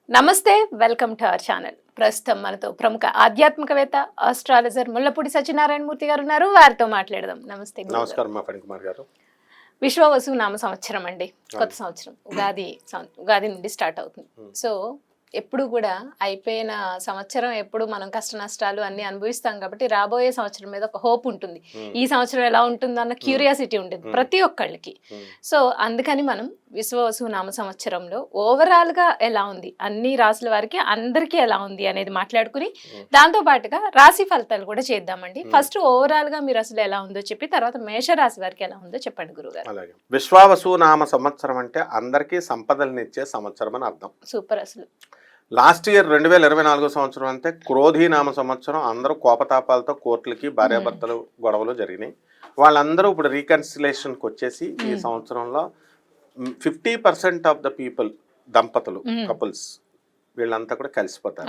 నమస్తే, welcome to our channel. ప్రస్తుతం మనతో ప్రముఖ ఆధ్యాత్మికవేత్త, ఆస్ట్రాలజర్ ముల్లపూడి సత్యనారాయణ మూర్తి గారు ఉన్నారు. వారితో మాట్లాడదాం. నమస్తే గురుగారు. నమస్కారం మా ఫణికుమార్ గారు. విశ్వవసు నామ సంవత్సరం అండి, కొత్త సంవత్సరం ఉగాది నుండి స్టార్ట్ అవుతుంది. సో ఎప్పుడు కూడా అయిపోయిన సంవత్సరం ఎప్పుడు మనం కష్ట నష్టాలు అన్ని అనుభవిస్తాం కాబట్టి రాబోయే సంవత్సరం మీద ఒక హోప్ ఉంటుంది. ఈ సంవత్సరం ఎలా ఉంటుంది అన్న క్యూరియాసిటీ ఉంటుంది ప్రతి ఒక్కళ్ళకి. సో అందుకని మనం విశ్వవసు నామ సంవత్సరంలో ఓవరాల్ గా ఎలా ఉంది, అన్ని రాసుల వారికి అందరికీ ఎలా ఉంది అనేది మాట్లాడుకుని దాంతో పాటుగా రాశి ఫలితాలు కూడా చేద్దామండి. ఫస్ట్ ఓవరాల్ గా మీరు అసలు ఎలా ఉందో చెప్పి తర్వాత మేషరాశి వారికి ఎలా ఉందో చెప్పండి గురుగారు. అలాగే విశ్వావసు నామ సంవత్సరం అంటే అందరికీ సంపదలనిచ్చే సంవత్సరం అని అర్థం. సూపర్. అసలు లాస్ట్ ఇయర్ 2024 సంవత్సరం అంటే క్రోధి నామ సంవత్సరం. అందరూ కోపతాపాలతో కోర్టులకి భార్యాభర్తలు గొడవలు జరిగినాయి. వాళ్ళందరూ ఇప్పుడు రీకన్సిలేషన్కి వచ్చేసి ఈ సంవత్సరంలో 50% ఆఫ్ ద పీపుల్, దంపతులు, కపుల్స్ వీళ్ళంతా కూడా కలిసిపోతారు.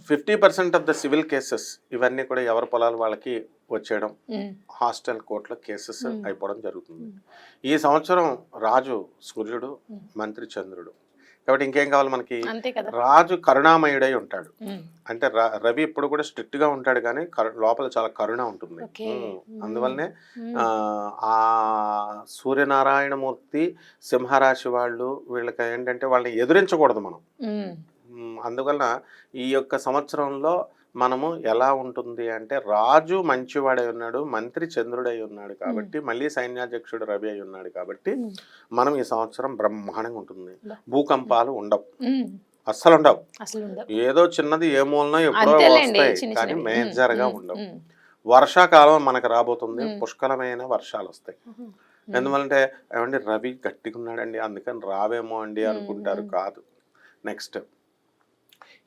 50% ఆఫ్ ద సివిల్ కేసెస్ ఇవన్నీ కూడా ఎవరి పొలాలు వాళ్ళకి వచ్చేయడం, హాస్టల్ కోర్టులో కేసెస్ అయిపోవడం జరుగుతుంది. ఈ సంవత్సరం రాజు సూర్యుడు, మంత్రి చంద్రుడు. కాబట్టి ఇంకేం కావాలి మనకి? రాజు కరుణామయుడై ఉంటాడు. అంటే రవి ఇప్పుడు కూడా స్ట్రిక్ట్ గా ఉంటాడు కానీ లోపల చాలా కరుణ ఉంటుంది. అందువల్లనే ఆ సూర్యనారాయణమూర్తి సింహరాశి వాళ్ళు, వీళ్ళకి ఏంటంటే వాళ్ళని ఎదురించకూడదు మనం. అందువలన ఈ యొక్క సంవత్సరంలో మనము ఎలా ఉంటుంది అంటే రాజు మంచివాడై ఉన్నాడు, మంత్రి చంద్రుడై ఉన్నాడు కాబట్టి, మళ్ళీ సైన్యాధ్యక్షుడు రవి అయి ఉన్నాడు కాబట్టి మనం ఈ సంవత్సరం బ్రహ్మాండంగా ఉంటుంది. భూకంపాలు ఉండవు, అస్సలు ఉండవు. ఏదో చిన్నది ఏ మూలనో ఎప్పుడో వస్తాయి కానీ మేజర్ గా ఉండవు. వర్షాకాలం మనకు రాబోతుంది, పుష్కలమైన వర్షాలు వస్తాయి. ఎందువల్లంటే ఏమండి రవి గట్టిగా ఉన్నాడండి అందుకని రావేమో అండి అనుకుంటారు, కాదు. నెక్స్ట్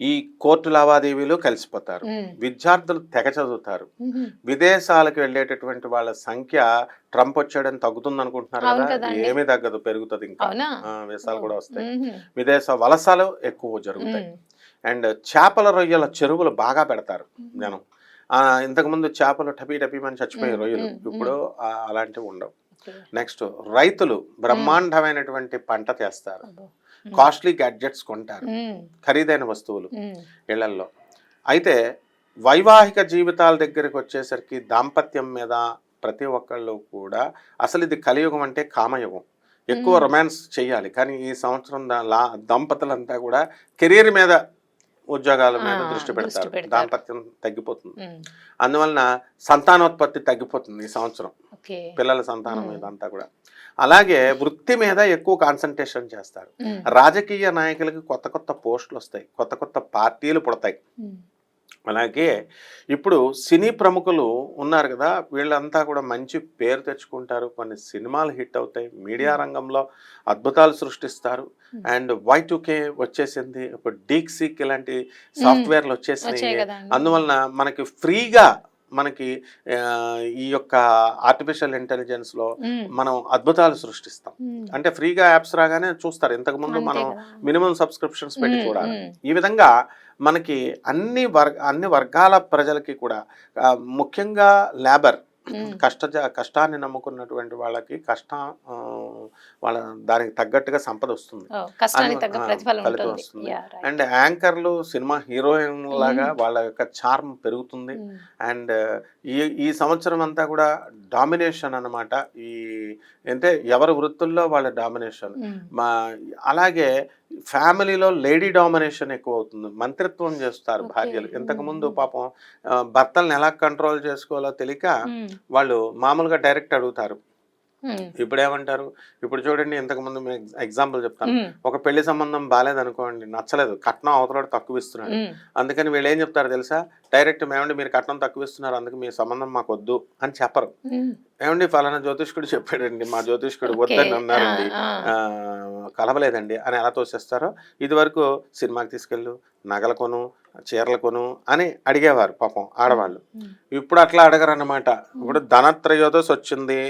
ఈ కోర్టు లావాదేవీలు కలిసిపోతారు, విద్యార్థులు తెగ చదువుతారు, విదేశాలకు వెళ్ళేటటువంటి వాళ్ళ సంఖ్య ట్రంప్ వచ్చాడని తగ్గుతుంది అనుకుంటున్నారు కదా, ఏమీ తగ్గదు, పెరుగుతుంది. ఇంకా వీసాలు కూడా వస్తాయి, విదేశ వలసలు ఎక్కువ జరుగుతాయి. అండ్ చేపల రొయ్యల చెరువులు బాగా పెడతారు జనం. ఇంతకుముందు చేపలు టపీమని చచ్చిపోయే రొయ్యలు, ఇప్పుడు అలాంటివి ఉండవు. నెక్స్ట్ రైతులు బ్రహ్మాండమైనటువంటి పంట చేస్తారు, కాస్ట్లీ గ్యాడ్జెట్స్ కొంటారు, ఖరీదైన వస్తువులు ఇళ్లల్లో. అయితే వైవాహిక జీవితాల దగ్గరికి వచ్చేసరికి దాంపత్యం మీద ప్రతి ఒక్కళ్ళు కూడా అసలు ఇది కలియుగం అంటే కామయుగం. ఎక్కువ రొమాన్స్ చేయాలి కానీ ఈ సంవత్సరం దంపతులంతా కూడా కెరీర్ మీద, ఉద్యోగాల మీద దృష్టి పెడతారు. దాంపత్యం తగ్గిపోతుంది. అందువలన సంతానోత్పత్తి తగ్గిపోతుంది ఈ సంవత్సరం, పిల్లల సంతానం మీద అంతా కూడా. అలాగే వృత్తి మీద ఎక్కువ కాన్సన్ట్రేషన్ చేస్తారు. రాజకీయ నాయకులకి కొత్త కొత్త పోస్టులు వస్తాయి, కొత్త కొత్త పార్టీలు పుడతాయి. అలాగే ఇప్పుడు సినీ ప్రముఖులు ఉన్నారు కదా, వీళ్ళంతా కూడా మంచి పేరు తెచ్చుకుంటారు, కొన్ని సినిమాలు హిట్ అవుతాయి, మీడియా రంగంలో అద్భుతాలు సృష్టిస్తారు. అండ్ Y2K వచ్చేసింది, ఇప్పుడు డీక్సీక్ ఇలాంటి సాఫ్ట్వేర్లు వచ్చేసినాయి. అందువలన మనకి ఫ్రీగా మనకి ఈ యొక్క ఆర్టిఫిషియల్ ఇంటెలిజెన్స్ లో మనం అద్భుతాలు సృష్టిస్తాం. అంటే ఫ్రీగా యాప్స్ రాగానే చూస్తారు, ఇంతకు ముందు మనం మినిమం సబ్స్క్రిప్షన్స్ పెట్టి చూడాలి. ఈ విధంగా మనకి అన్ని వర్గాల ప్రజలకి కూడా, ముఖ్యంగా లేబర్, కష్టాన్ని నమ్ముకున్నటువంటి వాళ్ళకి వాళ్ళ దానికి తగ్గట్టుగా సంపద వస్తుంది, ఫలితం వస్తుంది. అండ్ యాంకర్లు, సినిమా హీరోయిన్ లాగా వాళ్ళ యొక్క చార్మ్ పెరుగుతుంది. అండ్ ఈ సంవత్సరం అంతా కూడా డామినేషన్ అన్నమాట. అంటే ఎవరి వృత్తుల్లో వాళ్ళ డామినేషన్. అలాగే ఫ్యామిలీలో లేడీ డామినేషన్ ఎక్కువ అవుతుంది, మంత్రిత్వం చేస్తారు భార్యలు. ఇంతకుముందు పాపం భర్తలను ఎలా కంట్రోల్ చేసుకోవాలో తెలియక వాళ్ళు మామూలుగా డైరెక్ట్ అడుగుతారు. ఇప్పుడు ఏమంటారు, ఇప్పుడు చూడండి, ఇంతకుముందు ఎగ్జాంపుల్ చెప్తాను. ఒక పెళ్లి సంబంధం బాగాలేదనుకోండి, నచ్చలేదు, కట్నం అవతల తక్కువ ఇస్తున్నాడు, అందుకని వీళ్ళు ఏం చెప్తారు తెలుసా, డైరెక్ట్ ఏమండి మీరు కట్నం తక్కువ ఇస్తున్నారు అందుకు మీ సంబంధం మాకు వద్దు అని చెప్పరు. ఏమండి ఫలానా జ్యోతిష్కుడు చెప్పాడండి, మా జ్యోతిష్కుడు వద్దని అన్నారండి, కలవలేదండి అని ఎలా తోసేస్తారో. ఇది వరకు సినిమాకి తీసుకెళ్ళు, నగల కొను, చీరలు కొను అని అడిగేవారు పాపం ఆడవాళ్ళు. ఇప్పుడు అట్లా అడగరు అన్నమాట. ఇప్పుడు ధనత్రయోదశి వచ్చింది,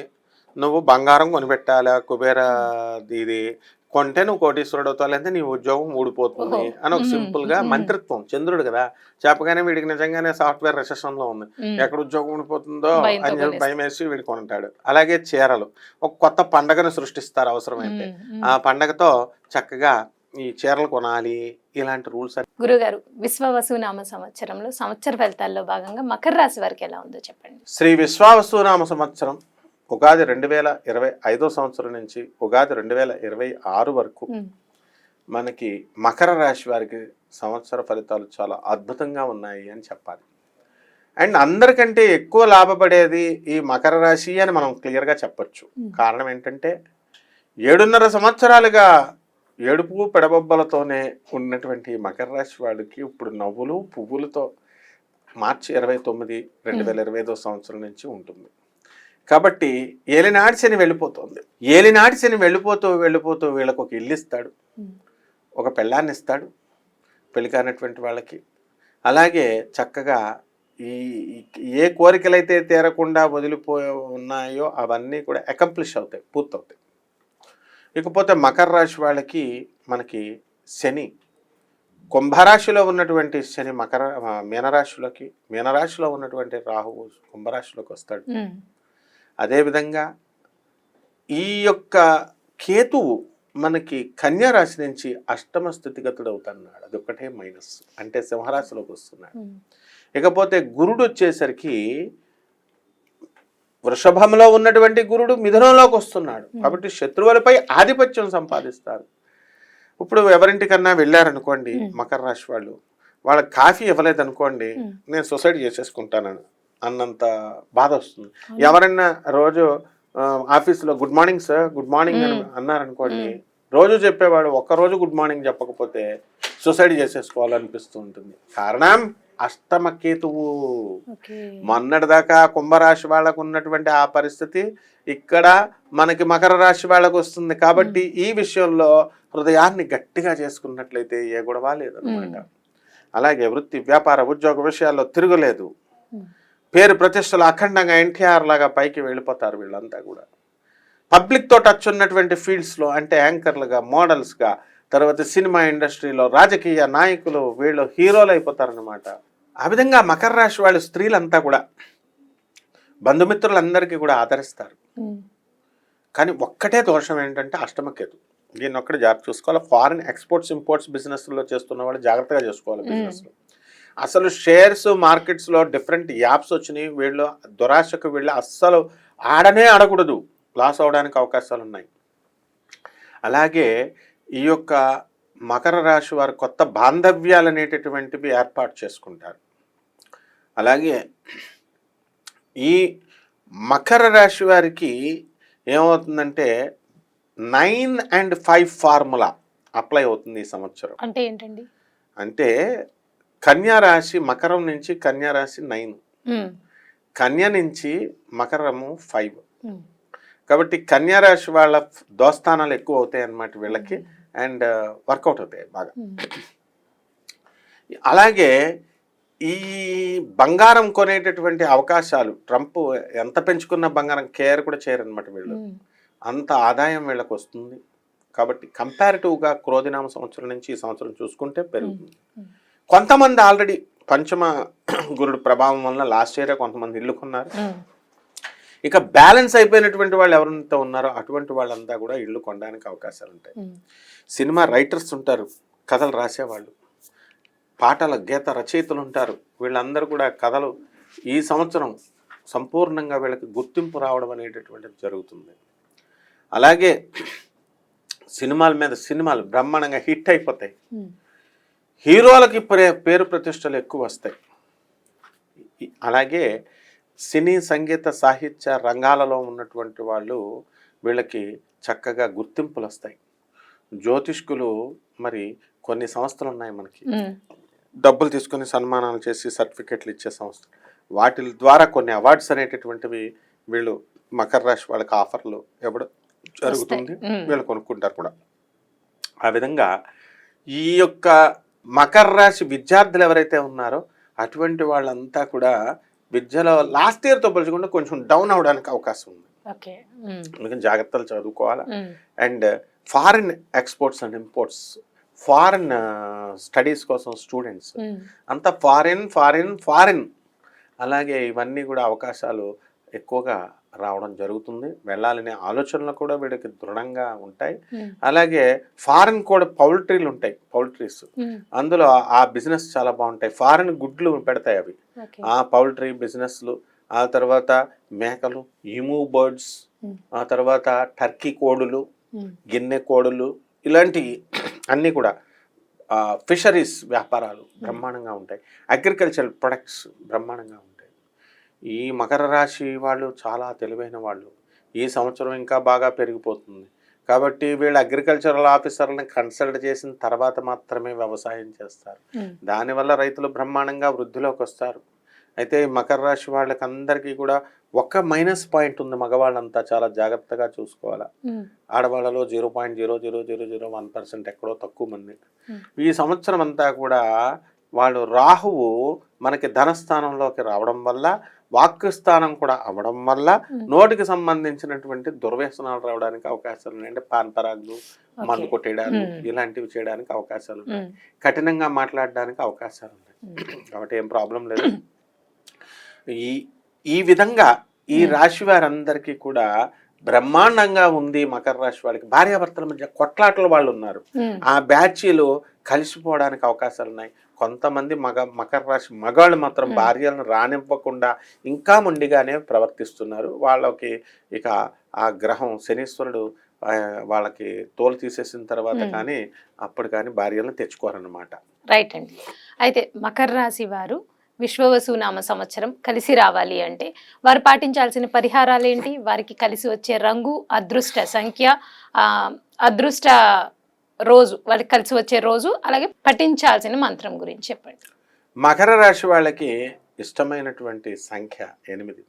నువ్వు బంగారం కొనిపెట్టాలా, కుబేర ఇది కొంటే నువ్వు కోటీశ్వరుడు అవుతావు, లేదంటే నీ ఉద్యోగం ఊడిపోతుంది అని ఒక సింపుల్ గా మంత్రిత్వం. చంద్రుడు కదా చెప్పగానే వీడికి నిజంగానే సాఫ్ట్వేర్ రిసెషన్ లో ఉంది, ఎక్కడ ఉద్యోగం ఊడిపోతుందో అని చెప్పి భయం వేసి వీడు కొంటాడు. అలాగే చీరలు, ఒక కొత్త పండగను సృష్టిస్తారు అవసరమైతే. ఆ పండగతో చక్కగా ఈ చీరలు కొనాలి ఇలాంటి రూల్స్ గురుగారు విశ్వవసునామ సంవత్సరంలో సంవత్సర ఫలితాల్లో భాగంగా మకర రాశి వారికి ఎలా ఉందో చెప్పండి. శ్రీ విశ్వావసునామ సంవత్సరం ఉగాది 2025 సంవత్సరం నుంచి ఉగాది 2026 వరకు మనకి మకర రాశి వారికి సంవత్సర ఫలితాలు చాలా అద్భుతంగా ఉన్నాయి అని చెప్పాలి. అండ్ అందరికంటే ఎక్కువ లాభపడేది ఈ మకర రాశి అని మనం క్లియర్గా చెప్పచ్చు. కారణం ఏంటంటే 7.5 సంవత్సరాలుగా ఏడుపు పెడబొబ్బలతోనే ఉన్నటువంటి మకర రాశి వాళ్ళకి ఇప్పుడు నవ్వులు పువ్వులతో మార్చి 29, 2025 సంవత్సరం నుంచి ఉంటుంది. కాబట్టి ఏలినాటి శని వెళ్ళిపోతుంది. ఏలినాటి శని వెళ్ళిపోతూ వీళ్ళకు ఒక ఇల్లు ఇస్తాడు, ఒక పెళ్ళాన్ని ఇస్తాడు పెళ్లి కానటువంటి వాళ్ళకి. అలాగే చక్కగా ఈ ఏ కోరికలైతే తీరకుండా వదిలిపోయి ఉన్నాయో అవన్నీ కూడా అకంప్లిష్ అవుతాయి, పూర్తవుతాయి. ఇకపోతే మకర రాశి వాళ్ళకి మనకి శని కుంభరాశిలో ఉన్నటువంటి శని మీనరాశిలో ఉన్నటువంటి రాహువు కుంభరాశిలోకి వస్తాడు. అదేవిధంగా ఈ యొక్క కేతువు మనకి కన్యా రాశి నుంచి అష్టమ స్థితిగతుడు అవుతున్నాడు. అదొక్కటే మైనస్, అంటే సింహరాశిలోకి వస్తున్నాడు. ఇకపోతే గురుడు వచ్చేసరికి వృషభంలో ఉన్నటువంటి గురుడు మిథునంలోకి వస్తున్నాడు. కాబట్టి శత్రువులపై ఆధిపత్యం సంపాదిస్తారు. ఇప్పుడు ఎవరింటికన్నా వెళ్ళారనుకోండి మకర రాశి వాళ్ళు, వాళ్ళకి కాఫీ ఇవ్వలేదనుకోండి, నేను సొసైటీ చేసేసుకుంటాను అన్నంత బాధ వస్తుంది. ఎవరైనా రోజు ఆఫీస్లో good morning sir, good morning అని అన్నారనుకోండి, రోజు చెప్పేవాడు ఒక్కరోజు గుడ్ మార్నింగ్ చెప్పకపోతే సొసైటీ చేసేసుకోవాలనిపిస్తూ ఉంటుంది. కారణం అష్టమ కేతువు. మొన్నటిదాకా కుంభరాశి వాళ్ళకు ఉన్నటువంటి ఆ పరిస్థితి ఇక్కడ మనకి మకర రాశి వాళ్ళకు వస్తుంది. కాబట్టి ఈ విషయంలో హృదయాన్ని గట్టిగా చేసుకున్నట్లయితే ఏ గొడవ లేదనమాట. అలాగే వృత్తి వ్యాపార ఉద్యోగ విషయాల్లో తిరగలేదు. పేరు ప్రతిష్టలు అఖండంగా ఎన్టీఆర్ లాగా పైకి వెళ్ళిపోతారు వీళ్ళంతా కూడా. పబ్లిక్తో టచ్ ఉన్నటువంటి ఫీల్డ్స్లో అంటే యాంకర్లుగా, మోడల్స్గా, తర్వాత సినిమా ఇండస్ట్రీలో రాజకీయ నాయకులు వీళ్ళు హీరోలు అయిపోతారనమాట. ఆ విధంగా మకర రాశి వాళ్ళు స్త్రీలంతా కూడా బంధుమిత్రులందరికీ కూడా ఆదరిస్తారు. కానీ ఒక్కటే దోషం ఏంటంటే అష్టమకేతు. దీన్ని ఒక్కటి జాగ్రత్త చూసుకోవాలి. ఫారిన్ ఎక్స్పోర్ట్స్ ఇంపోర్ట్స్ బిజినెస్లో చేస్తున్న వాళ్ళు జాగ్రత్తగా చేసుకోవాలి. బిజినెస్లో అసలు షేర్స్ మార్కెట్స్లో డిఫరెంట్ యాప్స్ వచ్చినాయి. వీళ్ళు దురాశకు వీళ్ళు అస్సలు ఆడకూడదు, లాస్ అవడానికి అవకాశాలు ఉన్నాయి. అలాగే ఈ యొక్క మకర రాశి వారు కొత్త బాంధవ్యాలు అనేటటువంటివి ఏర్పాటు చేసుకుంటారు. అలాగే ఈ మకర రాశి వారికి ఏమవుతుందంటే 9 and 5 ఫార్ములా అప్లై అవుతుంది ఈ సంవత్సరం. అంటే ఏంటండి? అంటే కన్యా రాశి, మకరం నుంచి కన్యా రాశి 9, కన్య నుంచి మకరము 5. కాబట్టి కన్యా రాశి వాళ్ళ దోస్తానాలు ఎక్కువ అవుతాయి అన్నమాట వీళ్ళకి, అండ్ వర్కౌట్ అవుతాయి బాగా. అలాగే ఈ బంగారం కొనేటటువంటి అవకాశాలు, ట్రంప్ ఎంత పెంచుకున్న బంగారం కేర్ కూడా చేయరనమాట వీళ్ళు, అంత ఆదాయం వీళ్ళకి వస్తుంది. కాబట్టి కంపారిటివ్గా క్రోధినామ సంవత్సరం నుంచి ఈ సంవత్సరం చూసుకుంటే పెరుగుతుంది. కొంతమంది ఆల్రెడీ పంచమ గురుడు ప్రభావం వల్ల లాస్ట్ ఇయర్ కొంతమంది ఇల్లు కొన్నారు. ఇక బ్యాలెన్స్ అయిపోయినటువంటి వాళ్ళు ఎవరంతా ఉన్నారో అటువంటి వాళ్ళంతా కూడా ఇల్లు కొనడానికి అవకాశాలు ఉంటాయి. సినిమా రైటర్స్ ఉంటారు, కథలు రాసేవాళ్ళు, పాటల గీత రచయితలు ఉంటారు. వీళ్ళందరూ కూడా కథలు ఈ సంవత్సరం సంపూర్ణంగా వీళ్ళకి గుర్తింపు రావడం అనేటటువంటిది జరుగుతుంది. అలాగే సినిమాల మీద సినిమాలు బ్రహ్మాండంగా హిట్ అయిపోతాయి. హీరోలకి పేరు ప్రతిష్టలు ఎక్కువ వస్తాయి. అలాగే సినీ సంగీత సాహిత్య రంగాలలో ఉన్నటువంటి వాళ్ళు వీళ్ళకి చక్కగా గుర్తింపులు వస్తాయి. జ్యోతిష్కులు మరి కొన్ని సంస్థలు ఉన్నాయి మనకి, డబ్బులు తీసుకొని సన్మానాలు చేసి సర్టిఫికెట్లు ఇచ్చే సంస్థలు, వాటి ద్వారా కొన్ని అవార్డ్స్ అనేటటువంటివి వీళ్ళు మకర రాశి వాళ్ళకి ఆఫర్లు ఇవ్వడం జరుగుతుంది. వీళ్ళు కొనుక్కుంటారు కూడా. ఆ విధంగా ఈ యొక్క మకర రాశి విద్యార్థులు ఎవరైతే ఉన్నారో అటువంటి వాళ్ళంతా కూడా విద్యలో లాస్ట్ ఇయర్తో పోల్చుకుంటే కొంచెం డౌన్ అవడానికి అవకాశం ఉంది. అందుకని జాగ్రత్తలు చదువుకోవాలి. And foreign exports and imports, foreign studies కోసం స్టూడెంట్స్ అంతా ఫారిన్. అలాగే ఇవన్నీ కూడా అవకాశాలు ఎక్కువగా రావడం జరుగుతుంది. వెళ్ళాలనే ఆలోచనలు కూడా వీళ్ళకి దృఢంగా ఉంటాయి. ఉమ్, అలాగే ఫారిన్ కూడా పౌల్ట్రీలు ఉంటాయి, పౌల్ట్రీస్. ఉమ్, అందులో ఆ బిజినెస్ చాలా బాగుంటాయి. ఫారిన్ గుడ్లు పెడతాయి అవి, ఓకే. ఆ పౌల్ట్రీ బిజినెస్లు. ఆ తర్వాత మేకలు, ఇమూ బర్డ్స్, ఉమ్, ఆ తర్వాత టర్కీ కోడులు, ఉమ్, గిన్నె కోడులు, ఇలాంటి అన్నీ కూడా ఫిషరీస్ వ్యాపారాలు బ్రహ్మాండంగా ఉంటాయి. అగ్రికల్చర్ ప్రొడక్ట్స్ బ్రహ్మాండంగా ఉంటాయి. ఈ మకర రాశి వాళ్ళు చాలా తెలివైన వాళ్ళు. ఈ సంవత్సరం ఇంకా బాగా పెరిగిపోతుంది కాబట్టి వీళ్ళు అగ్రికల్చరల్ ఆఫీసర్లను కన్సల్ట్ చేసిన తర్వాత మాత్రమే వ్యవసాయం చేస్తారు. ఉమ్, దానివల్ల రైతులు బ్రహ్మాండంగా వృద్ధిలోకి వస్తారు. అయితే ఈ మకర రాశి వాళ్ళకి అందరికీ కూడా ఒక్క మైనస్ పాయింట్ ఉంది. మగవాళ్ళంతా చాలా జాగ్రత్తగా చూసుకోవాలి. ఉమ్, ఆడవాళ్ళలో 0.0001% ఎక్కడో తక్కువ మంది. ఉమ్, ఈ సంవత్సరం అంతా కూడా వాళ్ళు రాహువు మనకి ధనస్థానంలోకి రావడం వల్ల, వాక్కు స్థానం కూడా అవ్వడం వల్ల నోటికి సంబంధించినటువంటి దుర్వ్యసనాలు రావడానికి అవకాశాలు ఉన్నాయి. అంటే పాన్ పరాగులు, మందు కొట్టేయడాలు, ఇలాంటివి చేయడానికి అవకాశాలు ఉన్నాయి. ఉమ్, కఠినంగా మాట్లాడడానికి అవకాశాలు ఉన్నాయి. కాబట్టి ఏం ప్రాబ్లం లేదు. ఈ ఈ విధంగా ఈ రాశి వారందరికీ కూడా బ్రహ్మాండంగా ఉంది. మకర రాశి వాళ్ళకి భార్యాభర్తల మధ్య కొట్లాటలు వాళ్ళు ఉన్నారు. ఉమ్, ఆ బ్యాచీలు కలిసిపోవడానికి అవకాశాలు ఉన్నాయి. కొంతమంది మకర రాశి మగాళ్ళు మాత్రం భార్యలను రానివ్వకుండా ఇంకా మొండిగానే ప్రవర్తిస్తున్నారు. వాళ్ళకి ఇక ఆ గ్రహం శనీశ్వరుడు వాళ్ళకి తోలు తీసేసిన తర్వాత కానీ అప్పుడు కానీ భార్యలను తెచ్చుకోరన్నమాట. రైట్ అండి. అయితే మకర రాశి వారు విశ్వవసునామ సంవత్సరం కలిసి రావాలి అంటే వారు పాటించాల్సిన పరిహారాలు ఏంటి, వారికి కలిసి వచ్చే రంగు, అదృష్ట సంఖ్య, అదృష్ట రోజు, వాళ్ళకి కలిసి వచ్చే రోజు, అలాగే పఠించాల్సిన మంత్రం గురించి చెప్పండి. మకర రాశి వాళ్ళకి ఇష్టమైనటువంటి సంఖ్య 8,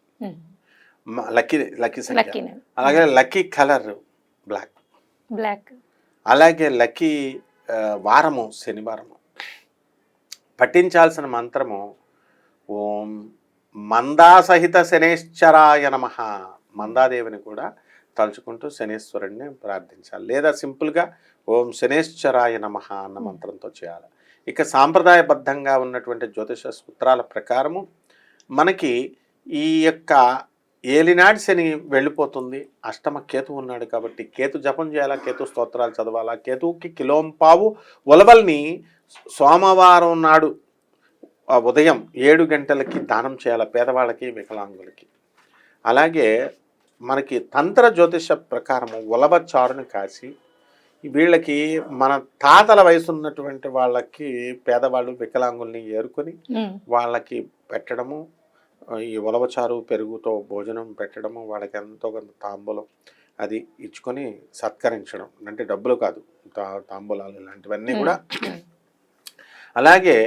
లక్కీ సంఖ్య. అలాగే లక్కీ కలర్ బ్లాక్. అలాగే లక్కీ వారము శనివారము. పఠించాల్సిన మంత్రము ఓం మందాసహిత శనేశ్వరాయ నమః. మందాదేవిని కూడా తలుచుకుంటూ శనేశ్వరుడిని ప్రార్థించాలి. లేదా సింపుల్గా ఓం శనేశ్వరాయ నమః అన్న మంత్రంతో చేయాలి. ఇక సాంప్రదాయబద్ధంగా ఉన్నటువంటి జ్యోతిష సూత్రాల ప్రకారము మనకి ఈ యొక్క ఏలినాటి శని వెళ్ళిపోతుంది. అష్టమ కేతు ఉన్నాడు కాబట్టి కేతు జపం చేయాలా, కేతు స్తోత్రాలు చదవాలా. కేతువుకి కిలోంపావు ఉలవల్ని సోమవారం నాడు ఉదయం 7 గంటలకి దానం చేయాలి పేదవాళ్ళకి, వికలాంగులకి. అలాగే మనకి తంత్ర జ్యోతిష ప్రకారము ఉలవ చారుని కాసి వీళ్ళకి మన తాతల వయసు ఉన్నటువంటి వాళ్ళకి, పేదవాళ్ళు వికలాంగుల్ని ఏరుకొని వాళ్ళకి పెట్టడము, ఈ ఉలవచారు పెరుగుతో భోజనం పెట్టడము, వాళ్ళకి ఎంతో కొంత తాంబూలం అది ఇచ్చుకొని సత్కరించడం. అంటే డబ్బులు కాదు, తాంబూలాలు ఇలాంటివన్నీ కూడా. అలాగే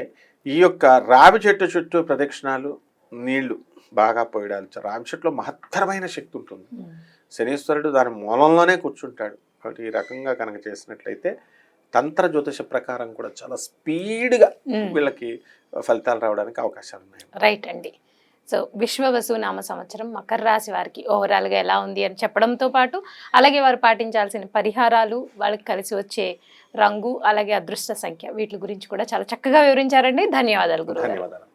ఈ యొక్క రావి చెట్టు చుట్టూ ప్రదక్షిణాలు, నీళ్లు బాగా పోయడాలు. రావి చెట్టులో మహత్తరమైన శక్తి ఉంటుంది. శనీశ్వరుడు దాని మూలంలోనే కూర్చుంటాడు. కాబట్టి ఈ రకంగా కనుక చేసినట్లయితే తంత్ర జ్యోతిష ప్రకారం కూడా చాలా స్పీడ్గా వీళ్ళకి ఫలితాలు రావడానికి అవకాశాలు ఉన్నాయి. రైట్ అండి. సో విశ్వవసునామ సంవత్సరం మకర రాశి వారికి ఓవరాల్గా ఎలా ఉంది అని చెప్పడంతో పాటు, అలాగే వారు పాటించాల్సిన పరిహారాలు, వాళ్ళకి కలిసి వచ్చే రంగు, అలాగే అదృష్ట సంఖ్య, వీటి గురించి కూడా చాలా చక్కగా వివరించారండి. ధన్యవాదాలు గురువు. ధన్యవాదాలు.